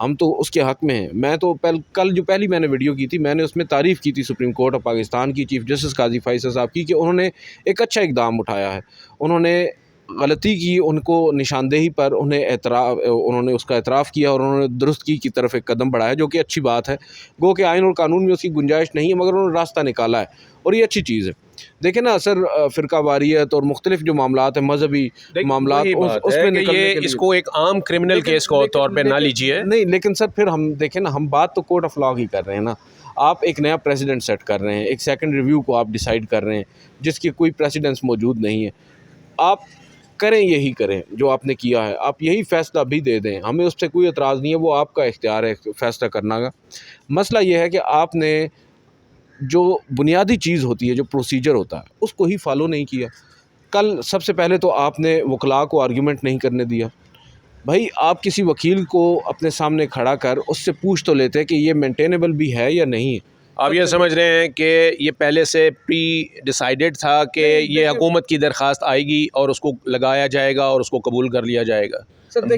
ہم تو اس کے حق میں ہیں. میں تو کل جو پہلی میں نے ویڈیو کی تھی میں نے اس میں تعریف کی تھی سپریم کورٹ آف پاکستان کی, چیف جسٹس قاضی فائز صاحب کی, کہ انہوں نے ایک اچھا اقدام اٹھایا ہے. انہوں نے غلطی کی, ان کو نشاندہی پر انہوں نے اس کا اعتراف کیا اور انہوں نے درستگی کی طرف ایک قدم بڑھایا, جو کہ اچھی بات ہے. گو کہ آئین اور قانون میں اس کی گنجائش نہیں ہے, مگر انہوں نے راستہ نکالا ہے اور یہ اچھی چیز ہے. دیکھیں نا سر, فرقہ واریت اور مختلف جو معاملات ہیں, مذہبی معاملات, اس میں نکلنے کے لیے اس کو ایک عام کرمنل کیس کو طور پہ نہ لیجیے. نہیں, لیکن سر پھر ہم دیکھیں نا, ہم بات تو کورٹ آف لا کی کر رہے ہیں نا. آپ ایک نیا پریسیڈنٹ سیٹ کر رہے ہیں, ایک سیکنڈ ریویو کو آپ ڈیسائیڈ کر رہے ہیں جس کی کوئی پریسیڈنس موجود نہیں ہے. آپ کریں, یہی کریں جو آپ نے کیا ہے, آپ یہی فیصلہ بھی دے دیں, ہمیں اس سے کوئی اعتراض نہیں ہے, وہ آپ کا اختیار ہے فیصلہ کرنا کا. مسئلہ یہ ہے کہ آپ نے جو بنیادی چیز ہوتی ہے, جو پروسیجر ہوتا ہے, اس کو ہی فالو نہیں کیا. کل سب سے پہلے تو آپ نے وکلاء کو آرگیومنٹ نہیں کرنے دیا. بھائی آپ کسی وکیل کو اپنے سامنے کھڑا کر اس سے پوچھ تو لیتے کہ یہ مینٹینیبل بھی ہے یا نہیں. آپ یہ سمجھ رہے ہیں کہ یہ پہلے سے پری ڈیسائیڈڈ تھا کہ یہ حکومت کی درخواست آئے گی اور اس کو لگایا جائے گا اور اس کو قبول کر لیا جائے گا؟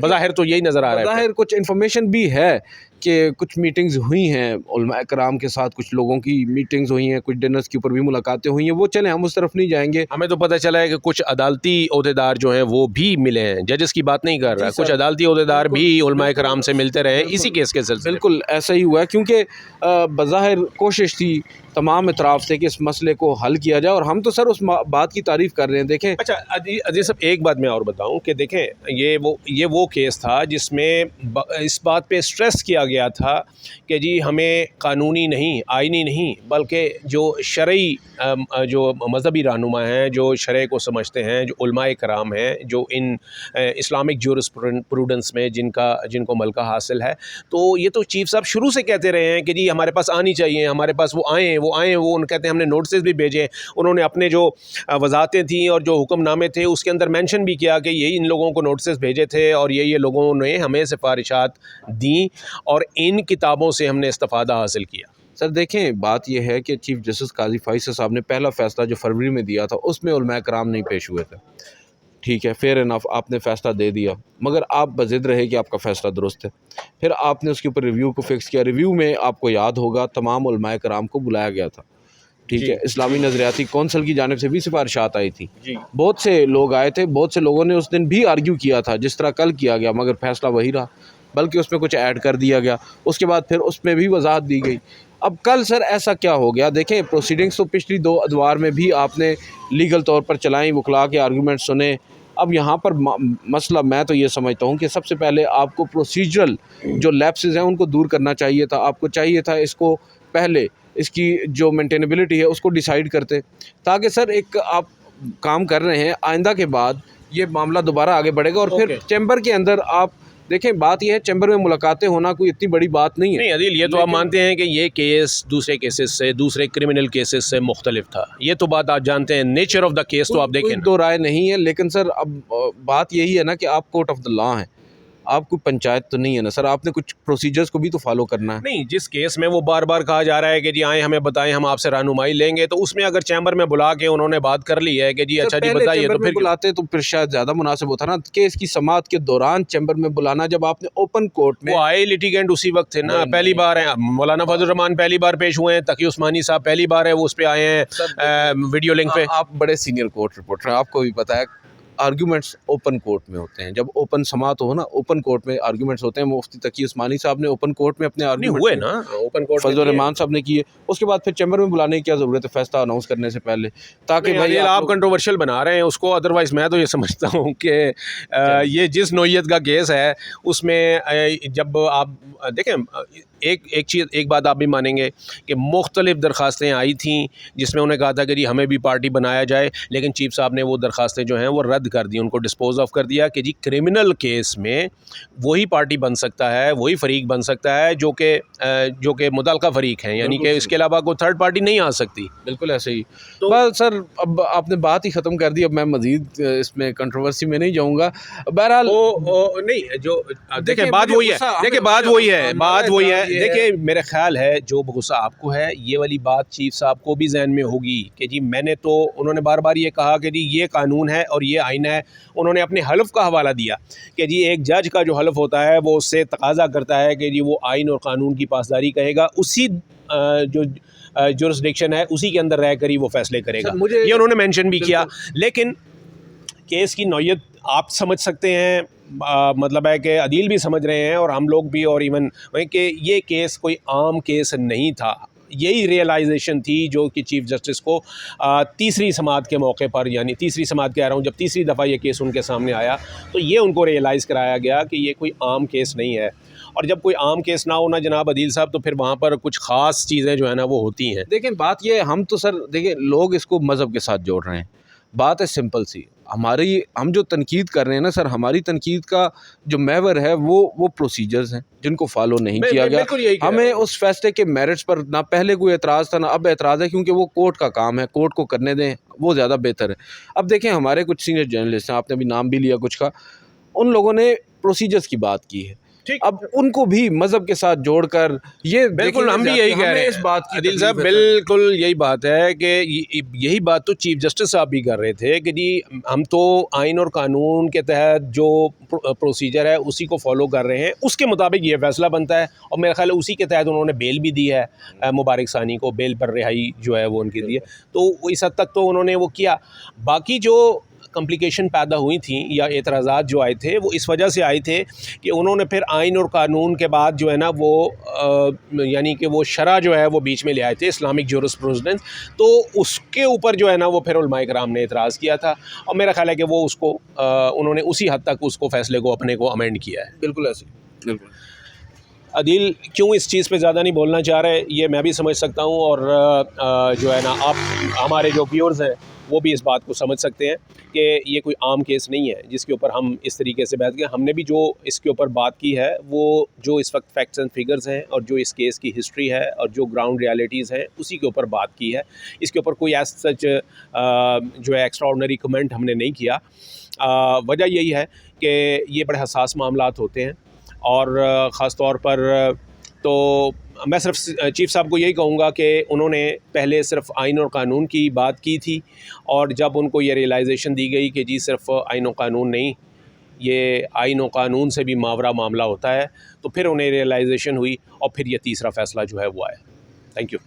بظاہر تو یہی نظر آ رہا ہے. بظاہر کچھ انفارمیشن بھی ہے کہ کچھ میٹنگز ہوئی ہیں علماء کرام کے ساتھ, کچھ لوگوں کی میٹنگز ہوئی ہیں, کچھ ڈنرز کے اوپر بھی ملاقاتیں ہوئی ہیں. وہ چلیں, ہم اس طرف نہیں جائیں گے. ہمیں تو پتہ چلا ہے کہ کچھ عدالتی عہدیدار جو ہیں وہ بھی ملے ہیں, ججز کی بات نہیں کر رہا, کچھ عدالتی عہدیدار بھی علماء کرام سے ملتے رہے اسی کیس کے سلسلے. بالکل ایسا ہی ہوا ہے, کیونکہ بظاہر کوشش تھی تمام اطراف سے کہ اس مسئلے کو حل کیا جائے, اور ہم تو سر اس بات کی تعریف کر رہے ہیں. دیکھیں اچھا عزیز صاحب, ایک بات میں اور بتاؤں کہ دیکھیں یہ وہ کیس تھا جس میں اس بات پہ اسٹریس کیا گیا تھا کہ جی ہمیں قانونی نہیں, آئینی نہیں, بلکہ جو شرعی جو مذہبی رہنما ہیں, جو شرع کو سمجھتے ہیں, جو علماء کرام ہیں, جو ان اسلامک جورسپروڈنس میں جن کو ملکہ حاصل ہے, تو یہ تو چیف صاحب شروع سے کہتے رہے ہیں کہ جی ہمارے پاس آنی چاہیے, ہمارے پاس وہ آئیں وہ کہتے ہیں ہم نے نوٹسز بھی بھیجے. انہوں نے اپنے جو وضاحتیں تھیں اور جو حکم نامے تھے اس کے اندر مینشن بھی کیا کہ یہی ان لوگوں کو نوٹسز بھیجے تھے اور یہ لوگوں نے ہمیں سفارشات دیں اور ان کتابوں سے ہم نے استفادہ حاصل کیا. سر دیکھیں, بات یہ ہے کہ چیف جسٹس قاضی فائز صاحب نے پہلا فیصلہ جو فروری میں دیا تھا اس میں علماء کرام نہیں پیش ہوئے تھے. ٹھیک ہے, فیئر انف, آپ نے فیصلہ دے دیا, مگر آپ بضد رہے کہ آپ کا فیصلہ درست ہے. پھر آپ نے اس کے اوپر ریویو کو فکس کیا. ریویو میں آپ کو یاد ہوگا تمام علماء کرام کو بلایا گیا تھا. ٹھیک ہے, اسلامی نظریاتی کونسل کی جانب سے بھی سفارشات آئی تھی. بہت سے لوگ آئے تھے, بہت سے لوگوں نے اس دن بھی آرگیو کیا تھا جس طرح کل کیا گیا, مگر فیصلہ وہی رہا, بلکہ اس میں کچھ ایڈ کر دیا گیا. اس کے بعد پھر اس میں بھی وضاحت دی گئی. اب کل سر ایسا کیا ہو گیا؟ دیکھیں پروسیڈنگز تو پچھلی 2 ادوار میں بھی آپ نے لیگل طور پر چلائیں, وکلاء کے آرگومنٹ سنے. اب یہاں پر مسئلہ میں تو یہ سمجھتا ہوں کہ سب سے پہلے آپ کو پروسیجرل جو لیپسز ہیں ان کو دور کرنا چاہیے تھا. آپ کو چاہیے تھا اس کو پہلے اس کی جو مینٹینیبلٹی ہے اس کو ڈیسائیڈ کرتے, تاکہ سر ایک آپ کام کر رہے ہیں, آئندہ کے بعد یہ معاملہ دوبارہ آگے بڑھے گا. اور پھر چیمبر کے اندر آپ دیکھیں, بات یہ ہے چیمبر میں ملاقاتیں ہونا کوئی اتنی بڑی بات نہیں ہے. نہیں عدیل, یہ تو آپ مانتے ہیں کہ یہ کیس دوسرے کیسز سے, دوسرے کرمنل کیسز سے مختلف تھا, یہ تو بات آپ جانتے ہیں, نیچر آف دا کیس تو آپ دیکھیں. کوئی دو رائے نہیں ہے, لیکن سر اب بات یہی ہے نا کہ آپ کورٹ آف دا لا ہیں, آپ کو پنچایت تو نہیں ہے نا سر, آپ نے کچھ پروسیجرز کو بھی تو فالو کرنا ہے. نہیں, جس کیس میں وہ بار بار کہا جا رہا ہے کہ جی آئیں ہمیں بتائیں, ہم آپ سے رہنمائی لیں گے, تو اس میں اگر چیمبر میں بلا کے انہوں نے بات کر لی ہے کہ جی اچھا جی بتائیے, تو پھر بلاتے تو پھر شاید زیادہ مناسب ہوتا نا. کیس کی سماعت کے دوران چیمبر میں بلانا, جب آپ نے اوپن کورٹ میں, وہ آئے لیٹیگینٹ اسی وقت تھے نا, پہلی بار ہیں مولانا فضل الرحمان, پہلی بار پیش ہوئے ہیں, تقی عثمانی صاحب پہلی بار ہے وہ اس پہ آئے ہیں ویڈیو لنک پہ. آپ بڑے سینئر کورٹ رپورٹر ہیں, آپ کو بھی پتا ہے آرگیومنٹس اوپن کورٹ میں ہوتے ہیں. جب اوپن سماعت ہو نا, اوپن کورٹ میں آرگیومنٹس ہوتے ہیں. مفتی تقی عثمانی صاحب نے اوپن کورٹ میں اپنے آرگیومنٹ ہوئے نا, اوپن کورٹ فضل الرحمان صاحب نے کیے. اس کے بعد پھر چیمبر میں بلانے کی کیا ضرورت ہے فیصلہ اناؤنس کرنے سے پہلے, تاکہ بھائی آپ کنٹروورشل بنا رہے ہیں اس کو. ادروائز میں تو یہ سمجھتا ہوں کہ یہ جس نوعیت کا کیس ہے اس میں جب آپ دیکھیں, ایک بات آپ بھی مانیں گے کہ مختلف درخواستیں آئی تھیں جس میں انہیں کہا تھا کہ جی ہمیں بھی پارٹی بنایا جائے, لیکن چیف صاحب نے وہ درخواستیں جو ہیں وہ رد کر دی, ان کو ڈسپوز آف کر دیا کہ جی کرمنل کیس میں وہی پارٹی بن سکتا ہے, وہی فریق بن سکتا ہے جو کہ متعلقہ فریق ہیں, یعنی کہ اس کے علاوہ کوئی تھرڈ پارٹی نہیں آ سکتی. بالکل ایسے ہی. تو بس سر اب آپ نے بات ہی ختم کر دی, اب میں مزید اس میں کنٹروورسی میں نہیں جاؤں گا. بہرحال نہیں, جو دیکھیں بات وہی ہے, بات وہی ہے. دیکھیں میرا خیال ہے جو غصہ آپ کو ہے, یہ والی بات چیف صاحب کو بھی ذہن میں ہوگی کہ جی میں نے تو, انہوں نے بار بار یہ کہا کہ جی یہ قانون ہے اور یہ آئین آئین ہے. انہوں نے اپنے حلف کا حوالہ دیا کہ جی ایک جج کا جو حلف ہوتا ہے وہ اس سے تقاضا کرتا ہے کہ جی وہ آئین اور قانون کی پاسداری کہے گا, اسی جو جورسڈکشن ہے اسی کے اندر رہ کر ہی وہ فیصلے کرے گا. یہ انہوں نے مینشن بھی کیا. لیکن کیس کی نوعیت آپ سمجھ سکتے ہیں, مطلب ہے کہ عدیل بھی سمجھ رہے ہیں اور ہم لوگ بھی, اور ایون کہ یہ کیس کوئی عام کیس نہیں تھا. یہی ریئلائزیشن تھی جو کہ چیف جسٹس کو تیسری سماعت کے موقع پر, یعنی تیسری سماعت کہہ رہا ہوں, جب تیسری دفعہ یہ کیس ان کے سامنے آیا تو یہ ان کو ریئلائز کرایا گیا کہ یہ کوئی عام کیس نہیں ہے. اور جب کوئی عام کیس نہ ہونا جناب عدیل صاحب, تو پھر وہاں پر کچھ خاص چیزیں جو ہے نا وہ ہوتی ہیں. دیکھیں بات یہ ہم تو سر دیکھیں لوگ اس کو مذہب کے ساتھ جوڑ رہے ہیں. بات ہے سمپل سی, ہم جو تنقید کر رہے ہیں نا سر, ہماری تنقید کا جو محور ہے وہ پروسیجرز ہیں جن کو فالو نہیں کیا گیا. ہمیں اس فیصلے کے میرٹس پر نہ پہلے کوئی اعتراض تھا نہ اب اعتراض ہے, کیونکہ وہ کورٹ کا کام ہے, کورٹ کو کرنے دیں, وہ زیادہ بہتر ہے. اب دیکھیں ہمارے کچھ سینئر جرنلسٹ ہیں, آپ نے ابھی نام بھی لیا کچھ کا, ان لوگوں نے پروسیجرز کی بات کی ہے. اب ان کو بھی مذہب کے ساتھ جوڑ کر یہ بالکل ہم بھی یہی کہہ رہے ہیں اس بات کی عدیل صاحب, بالکل یہی بات ہے کہ یہی بات تو چیف جسٹس صاحب بھی کر رہے تھے کہ جی ہم تو آئین اور قانون کے تحت جو پروسیجر ہے اسی کو فالو کر رہے ہیں, اس کے مطابق یہ فیصلہ بنتا ہے. اور میرا خیال ہے اسی کے تحت انہوں نے بیل بھی دی ہے مبارک ثانی کو, بیل پر رہائی جو ہے وہ ان کی دی ہے. تو اس حد تک تو انہوں نے وہ کیا. باقی جو کمپلیکیشن پیدا ہوئی تھیں یا اعتراضات جو آئے تھے وہ اس وجہ سے آئے تھے کہ انہوں نے پھر آئین اور قانون کے بعد جو ہے نا وہ یعنی کہ وہ شرع جو ہے وہ بیچ میں لے آئے تھے, اسلامک جورسپروڈنس. تو اس کے اوپر جو ہے نا وہ پھر علماء کرام نے اعتراض کیا تھا, اور میرا خیال ہے کہ وہ اس کو انہوں نے اسی حد تک اس کو فیصلے کو اپنے کو امینڈ کیا ہے. بالکل ایسے بالکل. عدیل کیوں اس چیز پہ زیادہ نہیں بولنا چاہ رہے یہ میں بھی سمجھ سکتا ہوں, اور جو ہے نا آپ ہمارے جو ویورز ہیں وہ بھی اس بات کو سمجھ سکتے ہیں کہ یہ کوئی عام کیس نہیں ہے جس کے اوپر ہم اس طریقے سے بحث کریں. ہم نے بھی جو اس کے اوپر بات کی ہے وہ جو اس وقت فیکٹس اینڈ فگرز ہیں اور جو اس کیس کی ہسٹری ہے اور جو گراؤنڈ ریالٹیز ہیں اسی کے اوپر بات کی ہے. اس کے اوپر کوئی ایز سچ جو ہے ایکسٹرا آرڈنری کمنٹ ہم نے نہیں کیا. وجہ یہی ہے کہ یہ بڑے حساس معاملات ہوتے ہیں, اور خاص طور پر تو میں صرف چیف صاحب کو یہی کہوں گا کہ انہوں نے پہلے صرف آئین اور قانون کی بات کی تھی, اور جب ان کو یہ ریئلائزیشن دی گئی کہ جی صرف آئین و قانون نہیں, یہ آئین و قانون سے بھی ماورا معاملہ ہوتا ہے, تو پھر انہیں ریئلائزیشن ہوئی اور پھر یہ تیسرا فیصلہ جو ہے وہ آیا. Thank you.